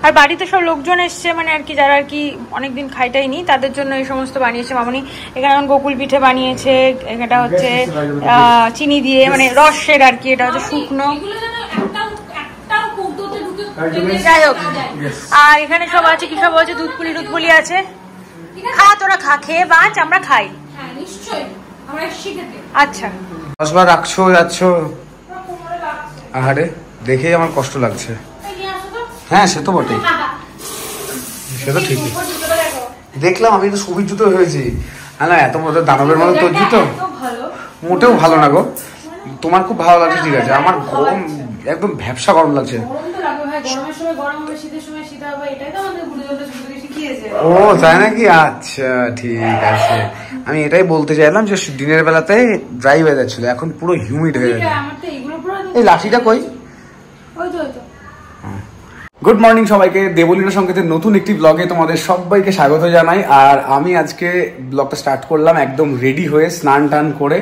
আর বাড়িতে সব লোকজন এসছে, মানে আর কি যারা আর কি অনেকদিন খাইটাইনি তাদের জন্য এই সমস্ত বানিয়েছে মামনি। এখানে গোকুল পিঠে বানিয়েছে, এটা হচ্ছে চিনি দিয়ে মানে রসের আর কি, এটা হচ্ছে শুকনো। যাই হোক, আর এখানে সব আছে, কি সব আছে, দুধ পুলি আছে। খা, তোরা খা, খেয়ে বাঁচ, আমরা খাই। আচ্ছা, 10 বার রাখছো যাচ্ছ, আহারে দেখেই আমার কষ্ট লাগছে। হ্যাঁ সে তো বটেই, সে তো ঠিকই দেখলাম। আমি তো সবুজ জুতো হয়েছি, না এত বড় দানবের মতো তোর জুতো মোটেও ভালো না গো। তোমার খুব ভালো লাগছে, ঠিক আছে, আমার গরম একদম ভ্যাপসা গরম লাগছে। ও তাই নাকি? আচ্ছা ঠিক আছে, আমি এটাই বলতে চাইলাম যে দিনের বেলাতে ড্রাই ওয়েদার ছিল, এখন পুরো হিউমিড হয়ে গেছে। এই লাঠিটা কই? গুড মর্নিং সবাইকে, দেবলীনা সংকেতের নতুন একটি ব্লগে তোমাদের সবাইকে স্বাগত জানাই। আর আমি আজকে ব্লগটা স্টার্ট করলাম একদম রেডি হয়ে, স্নান টান করে।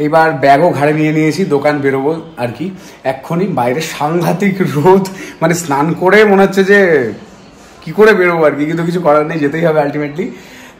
এবার ব্যাগও ঘাড়ে নিয়ে নিয়েছি, দোকান বেরোবো আর কি এক্ষুনি। বাইরে সাংঘাতিক রোদ, মানে স্নান করে মনে হচ্ছে যে কি করে বেরোবো আর কি, কিন্তু কিছু করার নেই, যেতেই হবে আলটিমেটলি।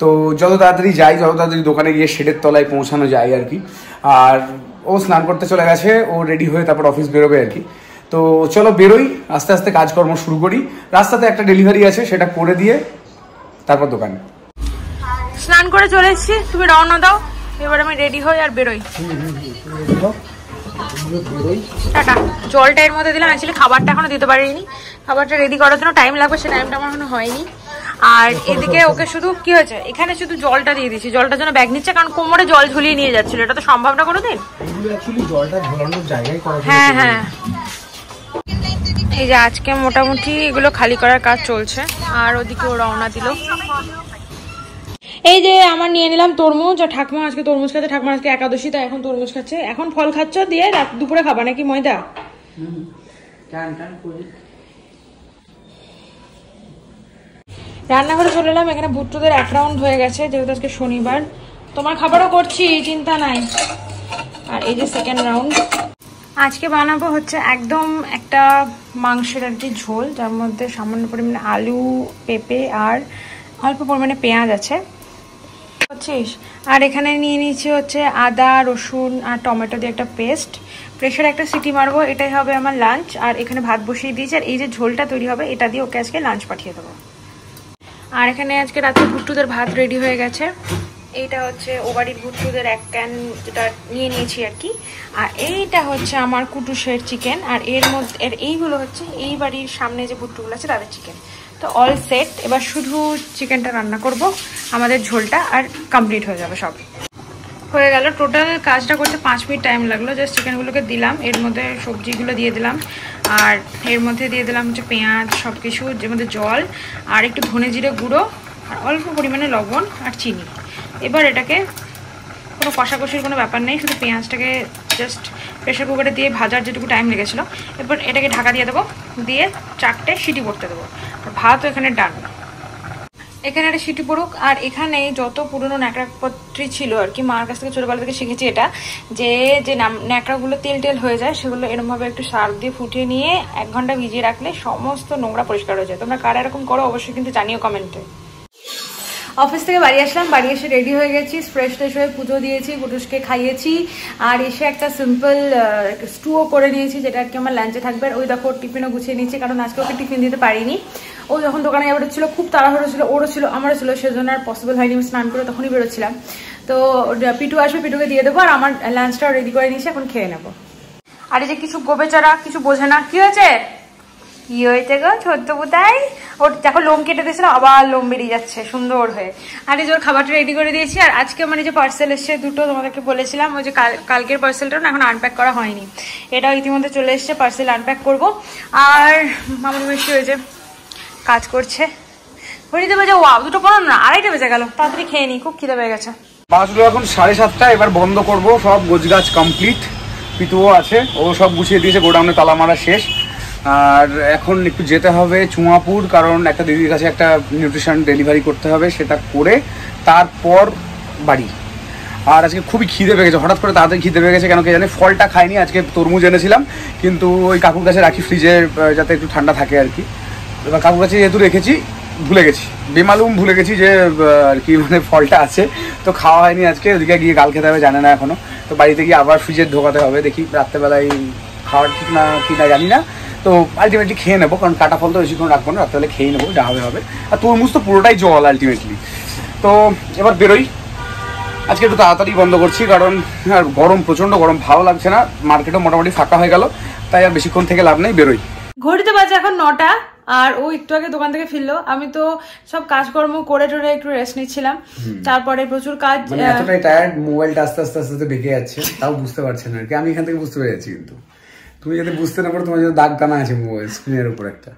তো যত তাড়াতাড়ি যাই, যত তাড়াতাড়ি দোকানে গিয়ে শেডের তলায় পৌঁছানো যায় আর কি। আর ও স্নান করতে চলে গেছে, ও রেডি হয়ে তারপর অফিস বেরোবে আর কি। তো চলো বেরোই, আস্তে আস্তে কাজকর্ম শুরু করি। রাস্তাতে একটা ডেলিভারি আছে, সেটা করে দিয়ে তারপর দোকানে। স্নান করে চলে এসেছি, তুমি রওনা দাও, এবার আমি রেডি হই আর বেরোই। টাটা। জলটা এর মধ্যে দিলাম, অ্যাকচুয়ালি খাবারটা এখনো দিতে পারিনি, খাবারটা রেডি করার জন্য টাইম লাগবে, সে টাইমটা আমার এখনো হয়নি। আর এদিকে ওকে শুধু কি হয়েছে, এখানে শুধু জলটা দিয়ে দিচ্ছি, জলটার জন্য ব্যাগ নিচ্ছে, কারণ কোমরে জল ঝুলিয়ে নিয়ে যাচ্ছিল, এটা তো সম্ভব না কোনোদিন। হ্যাঁ হ্যাঁ, এই যে আজকে মোটামুটি এগুলো খালি করার কাজ চলছে। আর ওদিকে ও রওনা দিল। এই যে আমার নিয়ে নিলাম তরমুজ, আর ঠাকুমা আজকে তরমুজ খাচ্ছে, ঠাকুমা আজকে একাদশী, তাই এখন তরমুজ খাচ্ছে। এখন ফল খাচ্ছ, দিয়ে দুপুরে খাবা নাকি ময়দা? রান্নাঘরে চলে এলাম, এখানে ভুট্টুদের 1 রাউন্ড হয়ে গেছে, যেহেতু আজকে শনিবার। তোমার খাবারও করছি, চিন্তা নাই। আর এই যে 2nd রাউন্ড। আজকে বানাবো হচ্ছে একদম একটা মাংসের আর কি ঝোল, যার মধ্যে সামান্য পরিমাণে আলু, পেঁপে আর অল্প পরিমাণে পেঁয়াজ আছে। আর এখানে নিয়ে নিয়েছি হচ্ছে আদা, রসুন আর টমেটো দিয়ে একটা পেস্ট। প্রেশারে একটা সিটি মারবো, এটাই হবে আমার লাঞ্চ। আর এখানে ভাত বসিয়ে দিয়েছি, আর এই যে ঝোলটা তৈরি হবে এটা দিয়ে ওকে আজকে লাঞ্চ পাঠিয়ে দেবো। আর এখানে আজকে রাতে ভুট্টুদের ভাত রেডি হয়ে গেছে। এইটা হচ্ছে ও বাড়ির ভুট্টুদের 1 ক্যান, যেটা নিয়ে নিয়েছি আর কি। আর এইটা হচ্ছে আমার কুটুসের চিকেন, আর এর মধ্যে এইগুলো হচ্ছে এই বাড়ির সামনে যে ভুট্টুগুলো আছে তাদের চিকেন। তো অল সেট, এবার শুধু চিকেনটা রান্না করব, আমাদের ঝোলটা আর কমপ্লিট হয়ে যাবে, সব হয়ে গেল। টোটাল কাজটা করতে 5 মিনিট টাইম লাগলো। জাস্ট চিকেনগুলোকে দিলাম, এর মধ্যে সবজিগুলো দিয়ে দিলাম, আর এর মধ্যে দিয়ে দিলাম হচ্ছে পেঁয়াজ, সব কিছু, এর মধ্যে জল আর একটু ধনে জিরে গুঁড়ো আর অল্প পরিমাণে লবণ আর চিনি। এবার এটাকে কোনো কষাকষির কোনো ব্যাপার নেই, শুধু পেঁয়াজটাকে জাস্ট প্রেশার কুকারে দিয়ে ভাজার যেটুকু টাইম লেগেছিলো। এরপর এটাকে ঢাকা দিয়ে দেবো, দিয়ে 4টে সিটি পড়তে দেবো। আর ভাতও এখানে ডান, এখানে একটা সিটি পড়ুক। আর এখানে যত পুরনো ন্যাকড়াপত্রী ছিল আর কি, মার কাছ থেকে ছোটোবেলা থেকে শিখেছি এটা, যে ন্যাকড়াগুলো তেল টেল হয়ে যায়, সেগুলো এরকমভাবে একটু সার্ফ দিয়ে ফুটিয়ে নিয়ে 1 ঘন্টা ভিজিয়ে রাখলে সমস্ত নোংরা পরিষ্কার হয়ে যায়। তোমরা কারা এরকম করো অবশ্যই কিন্তু জানিও কমেন্টে। অফিস থেকে বাড়ি আসলাম, বাড়ি এসে রেডি হয়ে গেছি, ফ্রেশ ট্রেশ হয়ে পুজো দিয়েছি, কুটুসকে খাইয়েছি। আর এসে একটা সিম্পল স্টুও করে নিয়েছি, যেটা আর কি আমার লাঞ্চে থাকবে। আর ওই দেখো টিফিনও গুছিয়ে নিয়েছি, কারণ আজকে ওকে টিফিন দিতে পারিনি। ও যখন দোকানে যাওয়ার ছিল, খুব তাড়াহুড়ো ছিল, ওরও ছিল আমারও ছিল, সেজন্য আর পসিবল হয়নি। আমি স্নান করে তখনই বেরোচ্ছিলাম। তো পিটু আসবে, পিটুকে দিয়ে দেবো, আর আমার লাঞ্চটাও রেডি করে নিয়েছি, এখন খেয়ে নেবো। আর এই যে কিছু গোবেচারা কিছু বোঝে না, কি হয়েছে কি হয়েছে গো ছোট্ট পুতাই, ওর দেখো লোম কেটে দিয়েছিল, আবার লোম বেরিয়ে যাচ্ছে সুন্দর হয়ে। আর এই যে ওর খাবারটা রেডি করে দিয়েছি। আর আজকে আমার যে পার্সেল এসছে দুটো, তোমাদেরকে বলেছিলাম, ওই যে কালকের পার্সেলটা না এখন আনপ্যাক করা হয়নি, এটাও ইতিমধ্যে চলে এসছে, পার্সেল আনপ্যাক করবো। আর মামুন মিষ্টি হয়েছে, কাজ করছে। ঘড়িতে বেজে ওয়া 2:15 না, 2:30 বেজে গেল। তাড়াতাড়ি খেয়ে নি, খুব খিদে পেয়ে গেছে। বাসগুলো এখন 7:30, এবার বন্ধ করব, সব গোছগাছ কমপ্লিট। পিতুও আছে, ও সব গুছিয়ে দিয়েছে, গোডাউনে তালা মারা শেষ। আর এখন একটু যেতে হবে চুয়াপুর, কারণ একটা দিদির কাছে একটা নিউট্রিশন ডেলিভারি করতে হবে, সেটা করে তারপর বাড়ি। আর আজকে খুবই খিদে পেয়ে গেছে, হঠাৎ করে তাড়াতাড়ি খিদে পেয়ে গেছে, কেন কে জানে। ফলটা খাইনি, আজকে তরমুজ এনেছিলাম, কিন্তু ওই কাকুর কাছে রাখি ফ্রিজে, যাতে একটু ঠান্ডা থাকে আর কি। এবার কাকুর কাছে যেহেতু রেখেছি ভুলে গেছি, বেমালুম ভুলে গেছি যে আর কি মানে ফলটা আছে, তো খাওয়া হয়নি আজকে। ওদিকে গিয়ে গাল খেতে হবে, জানে না এখনো, তো বাড়িতে গিয়ে আবার ফ্রিজে ঢোকাতে হবে, দেখি রাত্রেবেলায় খাওয়ার ঠিক না কি না জানি না, তো আলটিমেটলি খেয়ে নেবো, কারণ কাটা ফল তো বেশিক্ষণ রাখবো না, রাত্রেবেলা খেয়ে নেবো, যা হবে হবে। আর তরমুজ তো পুরোটাই জল আলটিমেটলি। তো এবার বেরোই, আজকে একটু তাড়াতাড়ি বন্ধ করছি, কারণ আর গরম, প্রচণ্ড গরম, ভালো লাগছে না, মার্কেটও মোটামুটি ফাঁকা হয়ে গেল, তাই আর বেশিক্ষণ থেকে লাভ নেই, বেরোই। ঘড়িতে বাজে এখন 9টা, আর ও একটু আগে দোকান থেকে ফিরলো। আমি তো সব কাজকর্ম করে টোরে একটু রেস্ট নিচ্ছিলাম, তারপরে প্রচুর কাজ, এতটাই টায়ার্ড, মোবাইলটা আস্তে আস্তে আস্তে বেঁকে যাচ্ছে, তাও বুঝতে পারছেন আর কি। আমি এখান থেকে বুঝতে পেরে যাচ্ছি, কিন্তু তুমি যাতে বুঝতে না পারো, তোমার যদি দাগ টানা আছে মোবাইল স্ক্রিনের উপর একটা।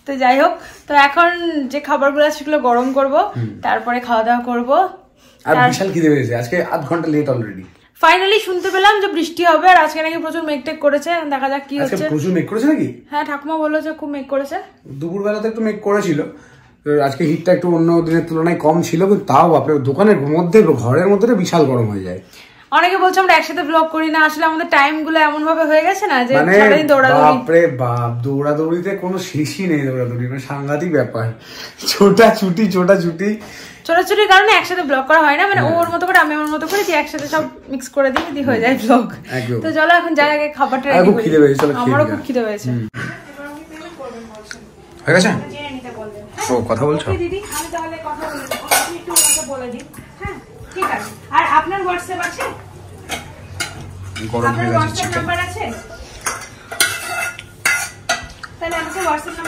তো যাই হোক, তো এখন যে খাবারগুলো আছে সেগুলো গরম করব, তারপরে খাওয়া দাওয়া করব। আর বিশাল খিদে পেয়েছে, আজকে আধ ঘন্টা লেট অলরেডি। ফাইনালি শুনতে পেলাম যে বৃষ্টি হবে, আর আজকে নাকি প্রচুর মেঘ-টেক করেছে, দেখা যাক কি হচ্ছে। প্রচুর মেঘ করেছে নাকি? হ্যাঁ, ঠাকুমা বললো যে খুব মেঘ করেছে। দুপুরবেলাতে একটু মেঘ করেছিল, আজকে হিটটা একটু অন্য দিনের তুলনায় কম ছিল, কিন্তু তাও আপনার দোকানের মধ্যে, ঘরের মধ্যে বিশাল গরম হয়ে যায়। অনেকে বলছে আমরা একসাথে ব্লগ করি না, আসলে আমাদের টাইম গুলো এমন ভাবে হয়ে গেছে না যে বাপরে বাপ, দৌড়াদৌড়িতে কোনো শেষই নেই, দৌড়াদৌড়ি মানে সাংঘাতিক ব্যাপার, ছোটাছুটির কারণে একসাথে ব্লগ করা হয় না, মানে ওর মতো করে আমি আমার মতো করে একসাথে সব মিক্স করে দিই হয়ে যায় ব্লগ। তো চলো এখন যাই, আগে খাবারটা রেডি করি, আমারও খুব খিদে পেয়েছে। হয়ে গেছে? ও কথা বলছো? দিদি আমি তাহলে কথা বলে দিই। হ্যাঁ ঠিক আছে। আর আপনার হোয়াটসঅ্যাপ আছে? গরম হয়ে গেছে চিকেন।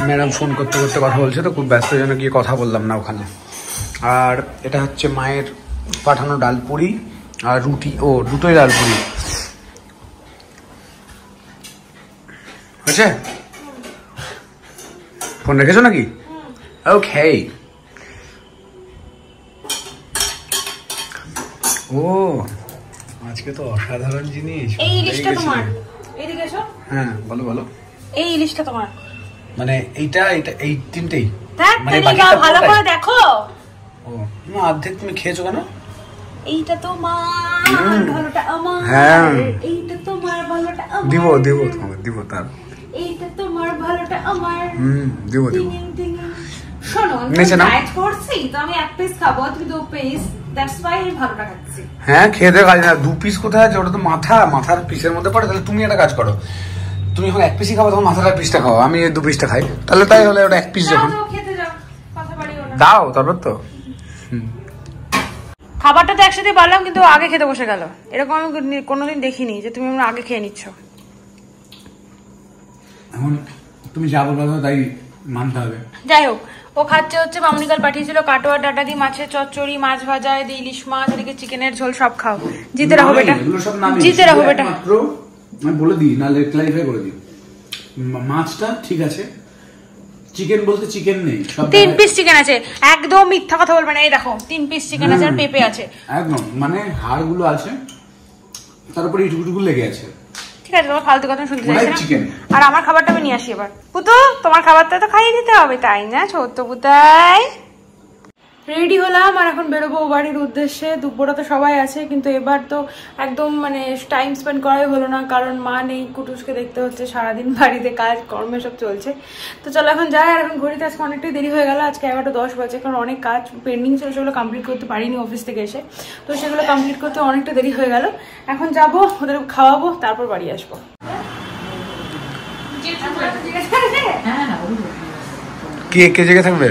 ম্যাডাম ফোন করতে করতে কথা বলছে, তো খুব ব্যস্ত জন্য গিয়ে কথা বললাম না ওখানে। আর এটা হচ্ছে মায়ের পাঠানো ডালপুরি আর রুটি, ও দুটোই ডালপুরি হয়েছে। ফোন রেখেছো নাকি? ওকে। ও আজকে তো অসাধারণ জিনিস। এই ইলিশটা তোমার, এইদিকে এসো। হ্যাঁ বলো বলো। এই ইলিশটা তোমার, মানে এইটা এই তিনটেই? মানে ভালো করে দেখো। ও না, অর্ধেক তুমি খেয়েছো কেন? এইটা তোমার, ভালোটা আমার। হ্যাঁ এইটা তোমার, ভালোটা আমার। দিব তোমাকে দিব, তার এইটা তোমার, ভালোটা আমার। দিব। শোনো, আমি ডায়েট করছি, তো আমি এক পিস খাবো, তুমি 2 পিস, দ্যাটস ওয়াই আমি ভালোটা খাচ্ছি। হ্যাঁ খেতে কাজ না, 2 পিস কোথায় আছে? ওটা তো মাথার পিসের মধ্যে পড়ে। তাহলে তুমি একটা কাজ করো, তুমি যখন 1 পিসই খাবো তখন মাথার পিসটা খাও, আমি 2 পিসটা খাই, তাহলে তাই হলে ওটা 1 পিস যখন দাও তারপর তো। খাবারটা তো একসাথে বাড়লাম, কিন্তু আগে খেতে বসে গেল, এরকম আমি কোনোদিন দেখিনি যে তুমি আমরা আগে খেয়ে নিচ্ছ। এখন তুমি যা বলবে তাই মানতে হবে। যাই হোক, ও খাচ্ছে হচ্ছে, মামনিকাল পাঠিয়েছিল কাটোয়া ডাটা দিয়ে মাছের চচ্চড়ি, মাছ ভাজা, ইলিশ মাছ, এদিকে চিকেনের ঝোল, সব খাও। জিতে রাখো বেটা, জিতে রাখো বেটা। আমি বলে দিই, না ক্লারিফাই করে দিই, মাছটা ঠিক আছে, চিকেন বলতে চিকেন নেই, 3 পিস চিকেন আছে, একদম মিথ্যা কথা বলবে না। এই দেখো 3 পিস চিকেন আছে, আর পেঁপে আছে, একদম মানে হাড়গুলো আছে, তারপরে এইটুকু লেগে আছে। ঠিক আছে, তোমার ফালতু কথা শুনতে চাইছি না। আর আমার খাবারটা আমি নিয়ে আসি এবার। পুতু, তোমার খাবারটা তো খাইয়ে দিতে হবে, তাই না ছোট্ট পুতাই? রেডি হলাম আর এখন বেরোবো বাড়ির উদ্দেশ্যে। দুপুরে তো সবাই আছে, কিন্তু এবার তো একদম মানে টাইম স্পেন্ড করাই হলো না, কারণ মা নেই, কুটুসকে দেখতে হচ্ছে, সারাদিন বাড়িতে কাজ কর্মে সব চলছে। তো চলো এখন যাই। আর এখন ঘড়িতে আজকে অনেকটাই দেরি হয়ে গেল, আজকে 11:10 বাজে, কারণ অনেক কাজ পেন্ডিং ছিল, সেগুলো কমপ্লিট করতে পারিনি অফিস থেকে এসে, তো সেগুলো কমপ্লিট করতে অনেকটা দেরি হয়ে গেল। এখন যাবো, ওদের খাওয়াবো, তারপর বাড়ি আসবো। কে জেগে থাকবে?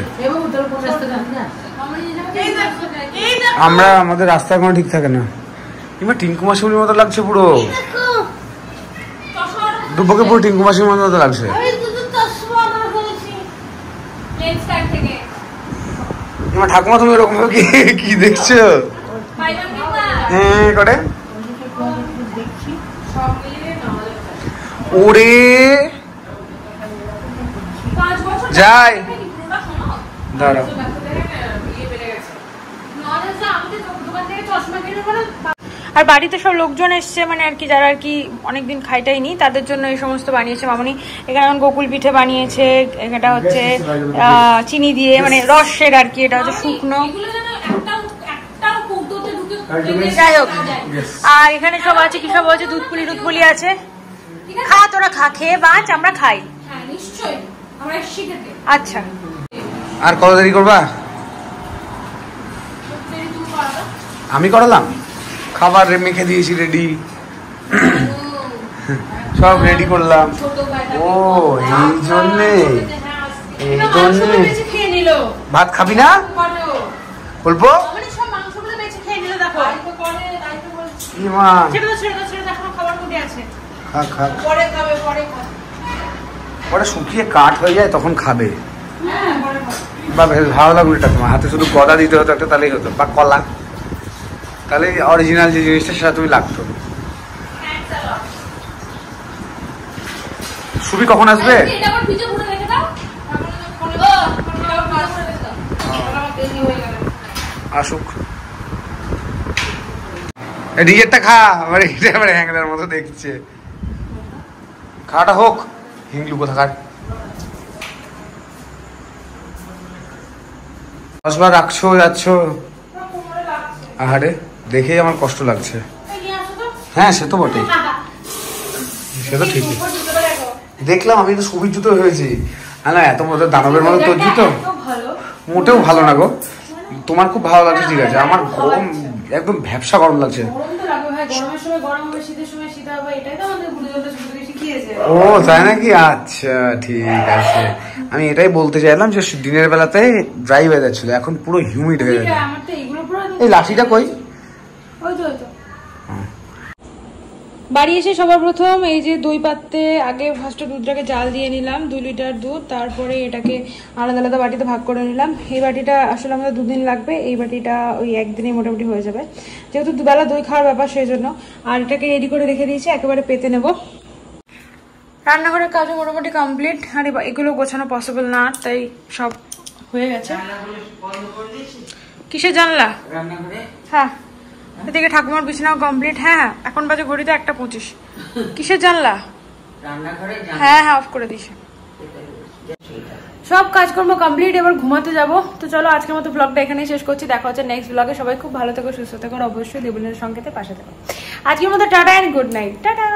আমরা আমাদের রাস্তা কোনো ঠিক থাকে না। এবার টিঙ্কু মাসির মতো লাগছে পুরো, দুপুরে পুরো টিঙ্কু মাসির মতো লাগছে। এবার ঠাকুমা তুমি এরকম কি দেখছো? হ্যাঁ করে ওরে যাই, দাঁড়াও। আর বাড়িতে সব লোকজন এসছে, মানে আর কি যারা আর কি অনেকদিন খাইটাইনি, তাদের জন্য এই সমস্ত বানিয়েছে মামনি। এখানে যেমন গোকুল পিঠে বানিয়েছে, এটা হচ্ছে চিনি দিয়ে মানে রসের আর কি, এটা হচ্ছে শুকনো। যাই হোক, আর এখানে সব আছে, কি সব আছে, দুধপুলি আছে। খা তোরা, খা, খেয়ে বাঁচ, আমরা খাই। আচ্ছা আর কত দেরি করবা? আমি করালাম, খাবার মেখে দিয়েছি রেডি, সব রেডি করলাম। ও এই জন্যে ভাত খাবি না বলবো? পরে শুকিয়ে কাঠ হয়ে যায় তখন খাবে। বা বেশ ভালো লাগলো এটা, তোমার হাতে শুধু গদা দিতে হতো একটা, তাহলেই হতো, বা কলা, তাহলে অরিজিনাল যে জিনিসটা সেটা তুমি লাগতো। সুবি কখন আসবে? আসুক, নিজেরটা খা, আমার এটা আবার হ্যাংলার মতো দেখছে। খাওয়াটা হোক, হিংলু কোথাকার। দশবার রাখছো যাচ্ছ, আহারে দেখেই আমার কষ্ট লাগছে। হ্যাঁ সে তো বটেই, সে তো ঠিকই দেখলাম। আমি তো সুবির জুতো হয়েছি না, এত বড় দানবের মতো তোর জুতো মোটেও ভালো না গো। তোমার খুব ভালো লাগছে, ঠিক আছে, আমার গরম একদম ভ্যাপসা গরম লাগছে। ও তাই নাকি? আচ্ছা ঠিক আছে, আমি এটাই বলতে চাইলাম যে দিনের বেলাতে ড্রাই ওয়েদার ছিল, এখন পুরো হিউমিড হয়ে গেছে। এই লাঠিটা কই? বাড়ি এসে সবার প্রথম এই যে দই পাততে আগে ফার্স্টে দুধটাকে জাল দিয়ে নিলাম, 2 লিটার দুধ, তারপরে এটাকে আলাদা আলাদা বাটিতে ভাগ করে নিলাম। এই বাটিটা আসলে আমাদের 2 দিন লাগবে, এই বাটিটা ওই 1 দিনেই মোটামুটি হয়ে যাবে, যেহেতু দুবেলা দই খাওয়ার ব্যাপার সেই জন্য। আর এটাকে রেডি করে রেখে দিয়েছি, একেবারে পেতে নেব। রান্নাঘরের কাজও মোটামুটি কমপ্লিট, আর এগুলো গোছানো পসিবল না, তাই সব হয়ে গেছে। কিসের জানলা? হ্যাঁ, এদিকে ঠাকুমার বিছানাও কমপ্লিট। হ্যাঁ এখন বাজে ঘড়িতে 1:25। কিসের জানলা? হ্যাঁ হ্যাঁ অফ করে দিছি। সব কাজকর্ম কমপ্লিট, এবার ঘুমাতে যাব। তো চলো আজকের মতো ব্লগটা এখানেই শেষ করছি, দেখা হচ্ছে নেক্সট ব্লগে। সবাই খুব ভালো থেকো, সুস্থ থেকো, অবশ্যই দেবলীর সংকেতে পাশে থেকো। আজকের মতো tata and good night. Tata.